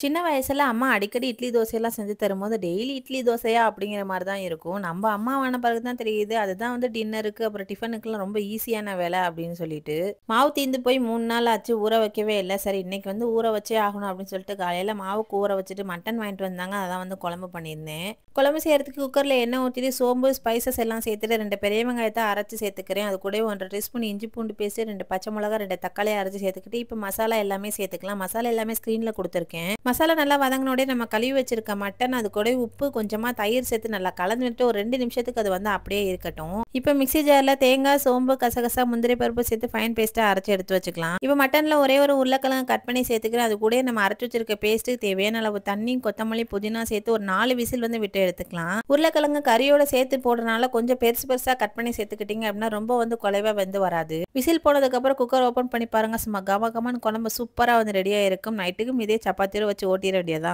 சின்ன வயசுல அம்மா அடிக்கடி இட்லி, தோசையெல்லாம் செஞ்சு தரும்போது, டெய்லி இட்லி, தோசையா அப்படிங்கிற மாரி தான் இருக்கும். நம்ம அம்மாவான பிறகு தான் தெரியுது, அதுதான் வந்து டின்னருக்கு, அப்புறம் டிஃபனுக்குலாம் ரொம்ப ஈஸியான வேலை அப்படின்னு சொல்லிட்டு. மாவு தீர்ந்து போய் 3 நாள் ஆச்சு, ஊற வைக்கவே இல்ல. சரி இன்னைக்கு வந்து ஊற வச்சே ஆகணும் அப்படின்னு சொல்லிட்டு காலையில மாவுக்கு ஊற வச்சுட்டு மட்டன் வாங்கிட்டு வந்தாங்க. அதான் வந்து குழம்பு பண்ணியிருந்தேன். குழம்பு செய்யறதுக்கு குக்கர்ல எண்ணெய் ஊத்திட்டு சோம்பு, ஸ்பைசஸ் எல்லாம் சேர்த்துட்டு 2 பெரிய வெங்காயத்த அரைச்சு சேர்த்துக்கிறேன். அது கூடவே 1 1/2 டீஸ்பூன் இஞ்சி பூண்டு பேஸ்ட், 2 பச்சை மிளகா, 2 தக்காளிய அரைச்சு சேர்த்துக்கிட்டு, இப்ப மசாலா எல்லாமே சேர்த்துக்கலாம். மசாலா எல்லாமே ஸ்க்ரீன்ல குடுத்துருக்கேன். மசாலா நல்லா வதங்கினோடே நம்ம கழுவி வச்சிருக்க மட்டன், அது கூட உப்பு, கொஞ்சமா தயிர் சேர்த்து நல்லா கலந்துட்டு ஒரு 2 நிமிஷத்துக்கு அது வந்து அப்படியே இருக்கட்டும். இப்ப மிக்ஸி ஜார்ல தேங்காய், சோம்பு, கசகசா, முந்திரி பருப்பு சேர்த்து ஃபைன் பேஸ்ட்டா அரைச்சு எடுத்து வச்சுக்கலாம். இப்ப மட்டன்ல ஒரே ஒரு உருளைக்கிழங்கு கட் பண்ணி சேர்த்துக்கிறேன். அது கூடயே நம்ம அரைச்சு வச்சிருக்க பேஸ்ட்டு, தேவையான அளவு தண்ணி, கொத்தமல்லி, புதினா சேர்த்து ஒரு 4 விசில் வந்து விட்டு எடுத்துக்கலாம். உருளைக்கிழங்கு கறியோட சேர்த்து போடுறனால கொஞ்சம் பெருசு பெருசா கட் பண்ணி சேர்த்துக்கிட்டீங்க அப்படின்னா ரொம்ப வந்து குலைவா வெந்து வராது. விசில் போனதுக்கு அப்புறம் குக்கர் ஓபன் பண்ணி பாருங்க. சும்மா கம கமன்னு குழம்பு சூப்பரா வந்து ரெடியா இருக்கும். நைட்டுக்கும் இதே சப்பாத்தியோட வச்சு ஓட்டிற வேண்டியதுதான்.